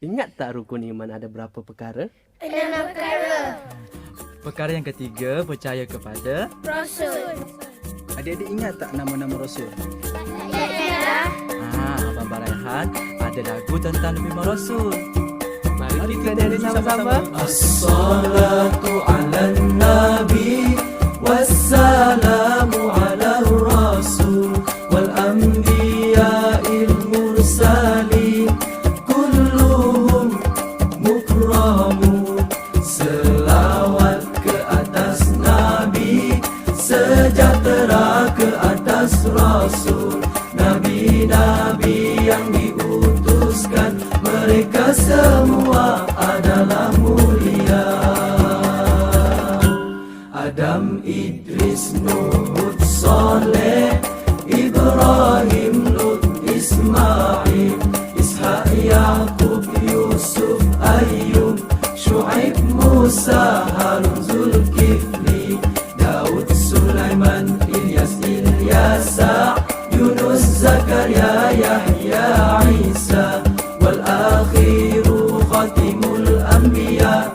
Ingat tak rukun iman ada berapa perkara? 6 perkara. Perkara yang ketiga, percaya kepada Rasul. Adik-adik ingat tak nama-nama Rasul? Ya. Abang Baraihan ada lagu tentang Nabi Muhammad Rasul. Mari kita nyanyi sama-sama. As-salatu ala nabi wassalamu ala rasul wal anbiya'il mursalin kulluhum mukramun. Selawat ke atas nabi, sejahtera ke atas rasul, nabi-nabi yang diutuskan, mereka semua adalah mulia. Adam, Idris, Nuh, Hud, Saleh, Ibrahim, Lut, Ismail, Ishak, Yaqub, Yusuf, Ayyub, Syuaib, Musa, Harun, Zulkifli, Daud, Sulaiman, Ilyas, Ilyasa, Yunus, Zakaria, Yahya, Isa, wal akhiru khatimul anbiya,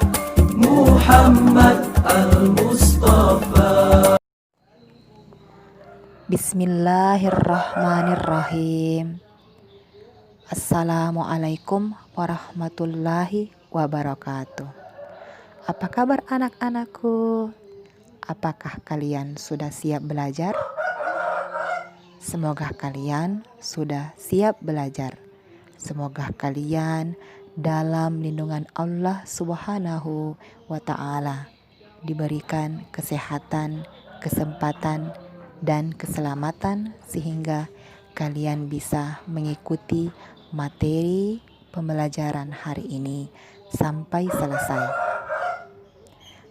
Muhammad al-Mustafa. Bismillahirrahmanirrahim. Assalamualaikum warahmatullahi wabarakatuh. Apa kabar anak-anakku? Apakah kalian sudah siap belajar? Semoga kalian sudah siap belajar. Semoga kalian dalam lindungan Allah Subhanahu wa Ta'ala diberikan kesehatan, kesempatan, dan keselamatan sehingga kalian bisa mengikuti materi pembelajaran hari ini sampai selesai.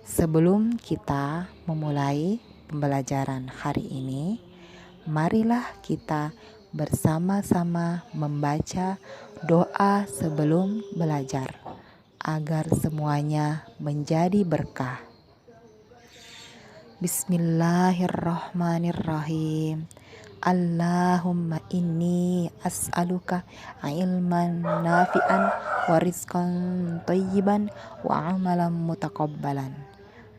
Sebelum kita memulai pembelajaran hari ini, marilah kita bersama-sama membaca doa sebelum belajar agar semuanya menjadi berkah. Bismillahirrahmanirrahim. Allahumma inni as'aluka ilman nafi'an wa rizqan thayyiban wa amalan mutaqabbalan.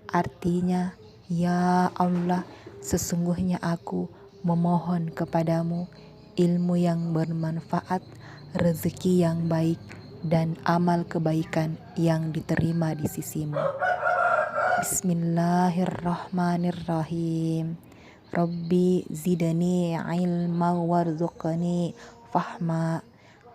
Artinya, ya Allah, sesungguhnya aku memohon kepadamu ilmu yang bermanfaat, rezeki yang baik, dan amal kebaikan yang diterima di sisimu. Bismillahirrahmanirrahim. Rabbi zidani ilma warzuqni fahma.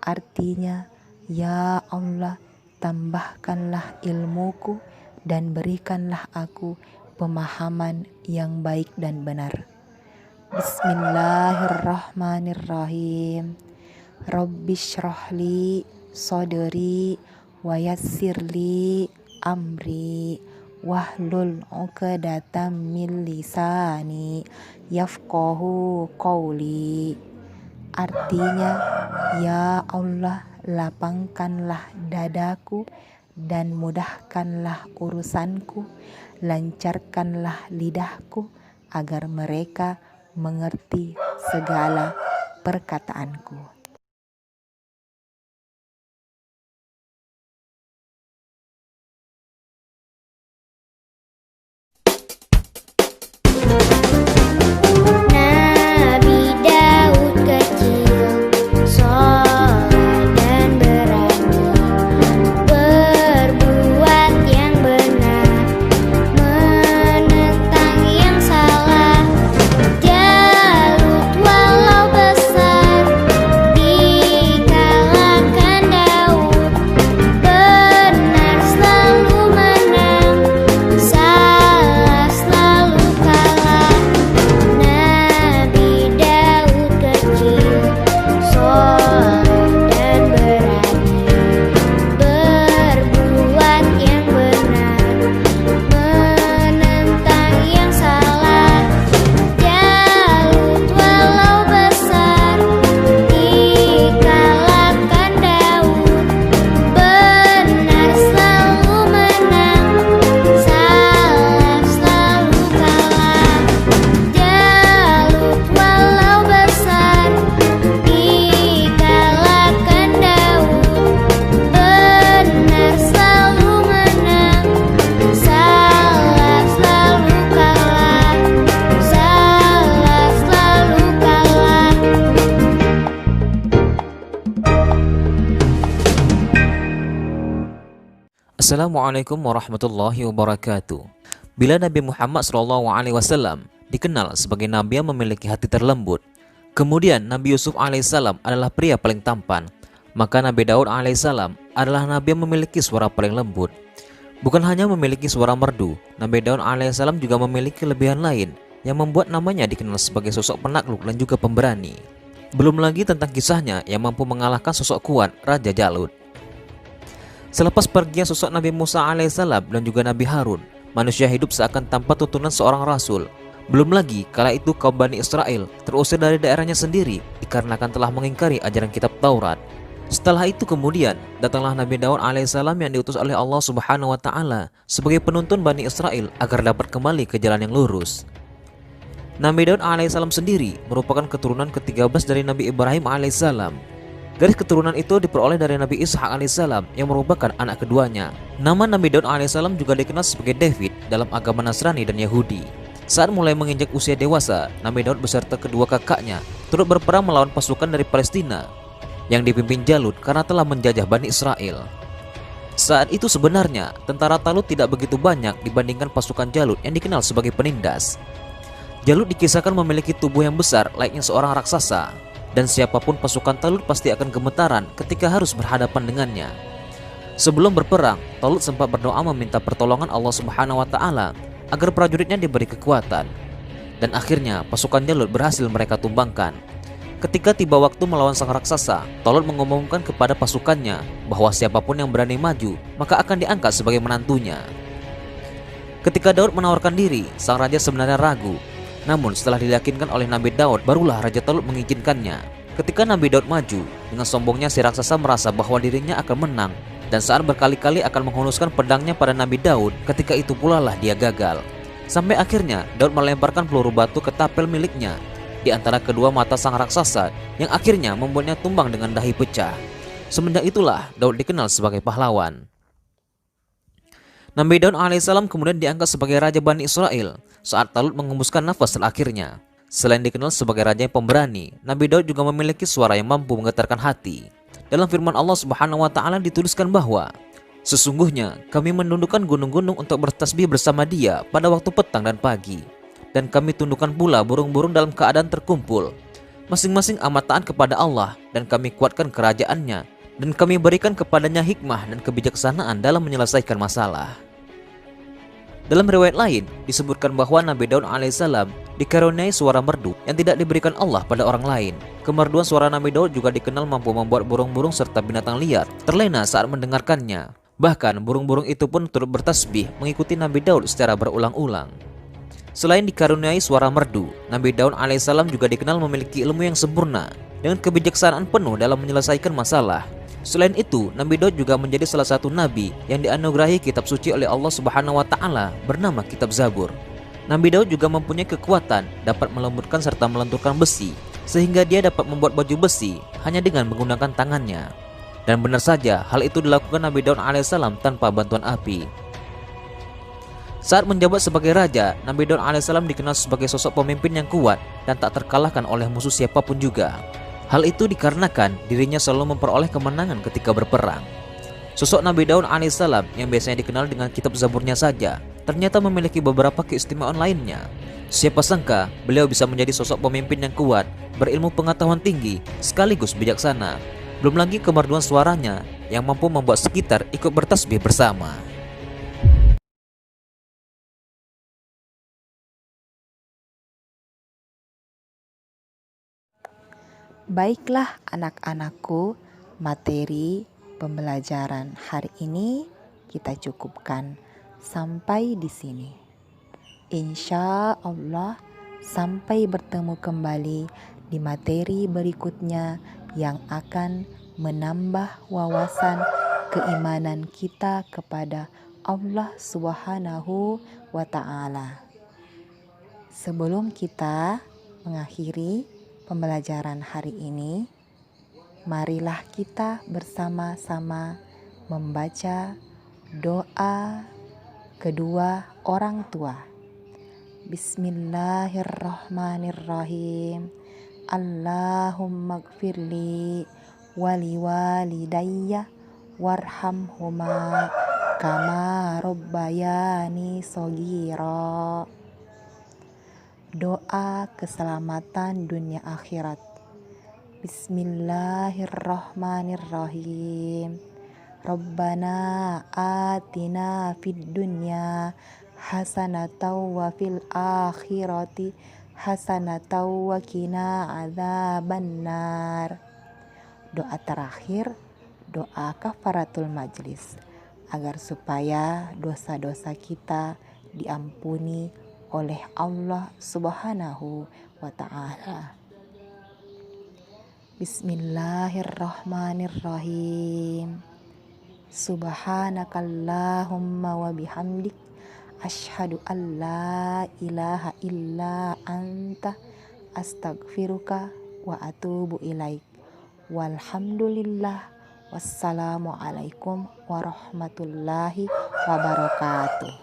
Artinya, ya Allah, tambahkanlah ilmuku dan berikanlah aku pemahaman yang baik dan benar. Bismillahirrahmanirrahim. Rabbi syrahli sadri wa yassirli amri wahlul 'uqdatam min lisani yafqahu qawli. Artinya, ya Allah, lapangkanlah dadaku dan mudahkanlah urusanku, lancarkanlah lidahku agar mereka mengerti segala perkataanku. Nabi Daud kecil, soleh dan berani, berbuat yang benar, menentang yang salah. Jalut walau besar, Assalamualaikum warahmatullahi wabarakatuh. Bila Nabi Muhammad SAW dikenal sebagai nabi yang memiliki hati terlembut, kemudian Nabi Yusuf alaihissalam adalah pria paling tampan, maka Nabi Daud alaihissalam adalah nabi yang memiliki suara paling lembut. Bukan hanya memiliki suara merdu, Nabi Daud alaihissalam juga memiliki kelebihan lain yang membuat namanya dikenal sebagai sosok penakluk dan juga pemberani. Belum lagi tentang kisahnya yang mampu mengalahkan sosok kuat Raja Jalut. Selepas perginya sosok Nabi Musa alaihissalam dan juga Nabi Harun, manusia hidup seakan tanpa tuntunan seorang rasul. Belum lagi kala itu kaum Bani Israel terusir dari daerahnya sendiri dikarenakan telah mengingkari ajaran kitab Taurat. Setelah itu kemudian datanglah Nabi Daud alaihissalam yang diutus oleh Allah Subhanahu wa taala sebagai penuntun Bani Israel agar dapat kembali ke jalan yang lurus. Nabi Daud alaihissalam sendiri merupakan keturunan ke-13 dari Nabi Ibrahim alaihissalam. Garis keturunan itu diperoleh dari Nabi Ishak alaihissalam yang merupakan anak keduanya. Nama Nabi Daud alaihissalam juga dikenal sebagai David dalam agama Nasrani dan Yahudi. Saat mulai menginjak usia dewasa, Nabi Daud beserta kedua kakaknya turut berperang melawan pasukan dari Palestina yang dipimpin Jalut karena telah menjajah Bani Israel. Saat itu sebenarnya tentara Talut tidak begitu banyak dibandingkan pasukan Jalut yang dikenal sebagai penindas. Jalut dikisahkan memiliki tubuh yang besar layaknya seorang raksasa, dan siapapun pasukan Talut pasti akan gemetaran ketika harus berhadapan dengannya. Sebelum berperang, Talut sempat berdoa meminta pertolongan Allah Subhanahu wa taala agar prajuritnya diberi kekuatan. Dan akhirnya pasukan Jalut berhasil mereka tumbangkan. Ketika tiba waktu melawan sang raksasa, Talut mengumumkan kepada pasukannya bahwa siapapun yang berani maju, maka akan diangkat sebagai menantunya. Ketika Daud menawarkan diri, sang raja sebenarnya ragu. Namun setelah diyakinkan oleh Nabi Daud, barulah Raja Talut mengizinkannya. Ketika Nabi Daud maju, dengan sombongnya si raksasa merasa bahwa dirinya akan menang, dan saat berkali-kali akan menghunuskan pedangnya pada Nabi Daud, ketika itu pula lah dia gagal. Sampai akhirnya Daud melemparkan peluru batu ke tapel miliknya di antara kedua mata sang raksasa, yang akhirnya membuatnya tumbang dengan dahi pecah. Semenjak itulah Daud dikenal sebagai pahlawan. Nabi Daud alaihissalam kemudian diangkat sebagai Raja Bani Israel saat Talut mengembuskan nafas terakhirnya. Selain dikenal sebagai raja yang pemberani, Nabi Daud juga memiliki suara yang mampu menggetarkan hati. Dalam firman Allah Subhanahu wa taala dituliskan bahwa sesungguhnya kami menundukkan gunung-gunung untuk bertasbih bersama dia pada waktu petang dan pagi, dan kami tundukkan pula burung-burung dalam keadaan terkumpul. Masing-masing amat taat kepada Allah, dan kami kuatkan kerajaannya, dan kami berikan kepadanya hikmah dan kebijaksanaan dalam menyelesaikan masalah. Dalam riwayat lain disebutkan bahwa Nabi Daud alaihissalam dikaruniai suara merdu yang tidak diberikan Allah pada orang lain. Kemerduan suara Nabi Daud juga dikenal mampu membuat burung-burung serta binatang liar terlena saat mendengarkannya. Bahkan burung-burung itu pun turut bertasbih mengikuti Nabi Daud secara berulang-ulang. Selain dikaruniai suara merdu, Nabi Daud alaihissalam juga dikenal memiliki ilmu yang sempurna dengan kebijaksanaan penuh dalam menyelesaikan masalah. Selain itu, Nabi Daud juga menjadi salah satu nabi yang dianugerahi kitab suci oleh Allah Subhanahu wa taala bernama Kitab Zabur. Nabi Daud juga mempunyai kekuatan dapat melembutkan serta melenturkan besi, sehingga dia dapat membuat baju besi hanya dengan menggunakan tangannya. Dan benar saja hal itu dilakukan Nabi Daud alaihissalam tanpa bantuan api. Saat menjabat sebagai raja, Nabi Daud alaihissalam dikenal sebagai sosok pemimpin yang kuat dan tak terkalahkan oleh musuh siapapun juga. Hal itu dikarenakan dirinya selalu memperoleh kemenangan ketika berperang. Sosok Nabi Daud alaihissalam yang biasanya dikenal dengan kitab Zaburnya saja, ternyata memiliki beberapa keistimewaan lainnya. Siapa sangka beliau bisa menjadi sosok pemimpin yang kuat, berilmu pengetahuan tinggi, sekaligus bijaksana. Belum lagi kemerduan suaranya yang mampu membuat sekitar ikut bertasbih bersama. Baiklah anak-anakku, materi pembelajaran hari ini kita cukupkan sampai di sini. Insya Allah sampai bertemu kembali di materi berikutnya yang akan menambah wawasan keimanan kita kepada Allah Subhanahu wa taala. Sebelum kita mengakhiri pembelajaran hari ini, marilah kita bersama-sama membaca doa kedua orang tua. Bismillahirrahmanirrahim. Allahumma gfirli wali walidayya warhamhuma kama rabbayani shaghira. Doa keselamatan dunia akhirat. Bismillahirrahmanirrahim. Rabbana atina fid dunya hasanatan wa fil akhirati hasanatan wa qina adzabannar. Doa terakhir, doa kafaratul majlis, agar supaya dosa-dosa kita diampuni oleh Allah Subhanahu wa ta'ala. Bismillahirrahmanirrahim. Subhanakallahumma wa bihamdik asyhadu an la ilaha illa anta astaghfiruka wa atubu ilaik. Walhamdulillah. Wassalamualaikum warahmatullahi wabarakatuh.